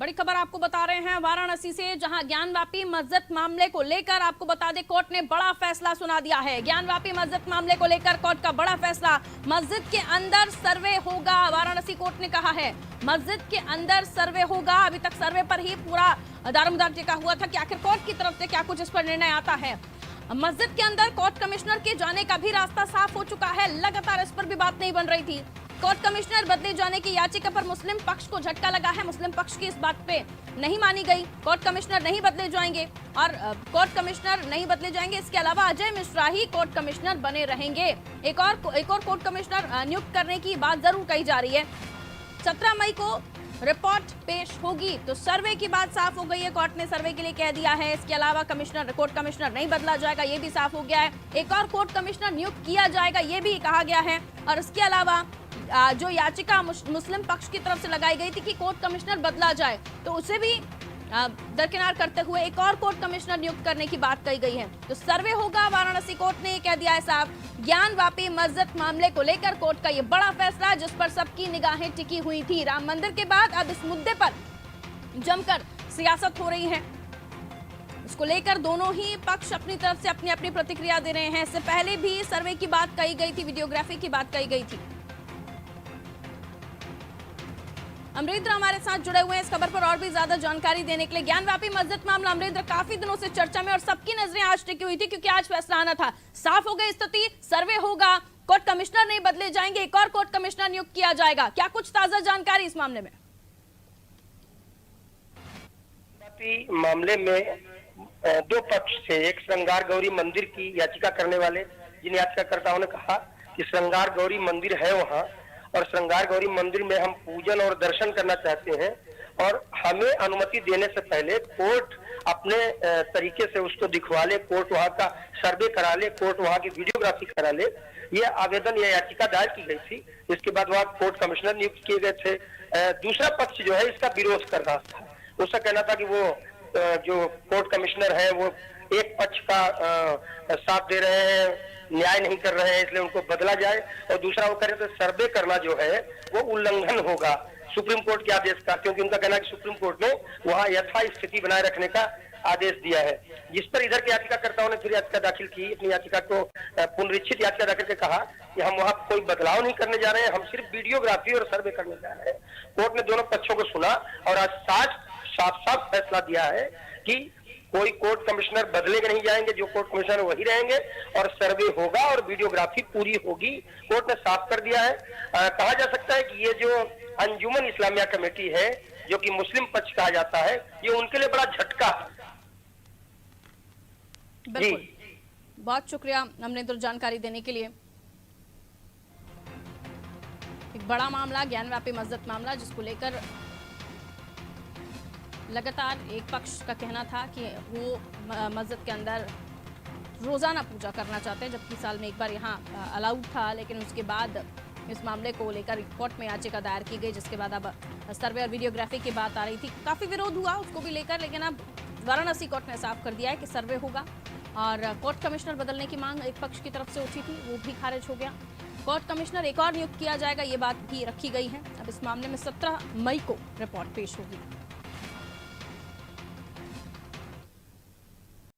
बड़ी खबर आपको बता रहे हैं वाराणसी से, जहां ज्ञानवापी मस्जिद मामले को लेकर आपको बता दें कोर्ट ने बड़ा फैसला सुना दिया है। ज्ञानवापी मस्जिद मामले को लेकर कोर्ट का बड़ा फैसला, मस्जिद के अंदर सर्वे होगा। वाराणसी कोर्ट ने कहा है मस्जिद के अंदर सर्वे होगा। अभी तक सर्वे पर ही पूरा दारोमदार टिका हुआ था कि आखिर कोर्ट की तरफ से क्या कुछ इस पर निर्णय आता है। मस्जिद के अंदर कोर्ट कमिश्नर के जाने का भी रास्ता साफ हो चुका है। लगातार इस पर भी बात नहीं बन रही थी। कोर्ट कमिश्नर बदले जाने की याचिका पर मुस्लिम पक्ष को झटका लगा है। मुस्लिम पक्ष की इस बात पे नहीं मानी गई। कोर्ट कमिश्नर नहीं बदले जाएंगे और कोर्ट कमिश्नर नहीं बदले जाएंगे। इसके अलावा अजय मिश्रा ही कोर्ट कमिश्नर बने रहेंगे। एक और कोर्ट कमिश्नर नियुक्त करने की बात जरूर कही जा रही है। 17 मई को रिपोर्ट पेश होगी तो सर्वे की बात साफ हो गई है। कोर्ट ने सर्वे के लिए कह दिया है। इसके अलावा कोर्ट कमिश्नर नहीं बदला जाएगा, ये भी साफ हो गया है। एक और कोर्ट कमिश्नर नियुक्त किया जाएगा, ये भी कहा गया है। और इसके अलावा जो याचिका मुस्लिम पक्ष की तरफ से लगाई गई थी कि कोर्ट कमिश्नर बदला जाए, तो उसे भी दरकिनार करते हुए एक और कोर्ट कमिश्नर नियुक्त करने की बात कही गई है। तो सर्वे होगा। वाराणसी कोर्ट ने कह दिया है साहब, ज्ञानवापी मस्जिद मामले को लेकर कोर्ट का ये बड़ा फैसला, जिस पर सबकी निगाहें टिकी हुई थी। राम मंदिर के बाद अब इस मुद्दे पर जमकर सियासत हो रही है। इसको लेकर दोनों ही पक्ष अपनी तरफ से अपनी अपनी प्रतिक्रिया दे रहे हैं। इससे पहले भी सर्वे की बात कही गई थी, वीडियोग्राफी की बात कही गई थी। अमरिंदर हमारे साथ जुड़े हुए हैं इस खबर पर और भी ज्यादा जानकारी देने के लिए। ज्ञानवापी मस्जिद मामला अमरिंदर काफी दिनों से चर्चा में और सबकी नजरें आज टिकी हुई थी क्योंकि आज फैसला आना था। साफ हो गई स्थिति, सर्वे होगा, कोर्ट कमिश्नर नहीं बदले जाएंगे, एक और कोर्ट कमिश्नर नियुक्त किया जाएगा। क्या कुछ ताजा जानकारी इस मामले में? मामले में दो पक्ष थे। एक श्रृंगार गौरी मंदिर की याचिका करने वाले, जिन याचिकाकर्ताओं ने कहा कि श्रृंगार गौरी मंदिर है वहाँ और श्रृंगार गौरी मंदिर में हम पूजन और दर्शन करना चाहते हैं और हमें अनुमति देने से पहले कोर्ट अपने तरीके से उसको दिखवा ले, कोर्ट वहाँ का सर्वे करा ले, कोर्ट वहाँ की वीडियोग्राफी करा ले। ये आवेदन, ये याचिका दायर की गई थी। इसके बाद वहाँ कोर्ट कमिश्नर नियुक्त किए गए थे। दूसरा पक्ष जो है इसका विरोध कर रहा था। उसका कहना था कि वो जो कोर्ट कमिश्नर है वो एक पक्ष का साथ दे रहे हैं, न्याय नहीं कर रहे हैं, इसलिए उनको बदला जाए। और दूसरा वो कह रहे थे सर्वे करना जो है वो उल्लंघन होगा सुप्रीम कोर्ट के आदेश का, क्योंकि उनका कहना है कि सुप्रीम कोर्ट ने वहाँ यथास्थिति बनाए रखने का आदेश दिया है। जिस पर इधर के याचिकाकर्ताओं ने फिर याचिका दाखिल की, अपनी याचिका को पुनरीक्षित याचिका दाखिल करके कहा कि हम वहाँ कोई बदलाव नहीं करने जा रहे हैं, हम सिर्फ वीडियोग्राफी और सर्वे करने जा रहे हैं। कोर्ट ने दोनों पक्षों को सुना और आज साफ साफ फैसला दिया है कि कोई कोर्ट कमिश्नर बदले नहीं जाएंगे, जो कोर्ट कमिश्नर वही रहेंगे और सर्वे होगा और वीडियोग्राफी पूरी होगी। कोर्ट ने साफ कर दिया है। कहा जा सकता है कि ये जो अंजुमन इस्लामिया कमेटी है, जो कि मुस्लिम पक्ष कहा जाता है, ये उनके लिए बड़ा झटका है। बिल्कुल, बहुत शुक्रिया अमरिंदर जानकारी देने के लिए। एक बड़ा मामला, ज्ञानवापी मस्जिद मामला, जिसको लेकर लगातार एक पक्ष का कहना था कि वो मस्जिद के अंदर रोजाना पूजा करना चाहते हैं, जबकि साल में एक बार यहाँ अलाउड था। लेकिन उसके बाद इस मामले को लेकर कोर्ट में याचिका दायर की गई, जिसके बाद अब सर्वे और वीडियोग्राफी की बात आ रही थी। काफी विरोध हुआ उसको भी लेकर, लेकिन अब वाराणसी कोर्ट ने साफ कर दिया है कि सर्वे होगा। और कोर्ट कमिश्नर बदलने की मांग एक पक्ष की तरफ से उठी थी, वो भी खारिज हो गया। कोर्ट कमिश्नर एक और नियुक्त किया जाएगा, ये बात भी रखी गई है। अब इस मामले में 17 मई को रिपोर्ट पेश होगी।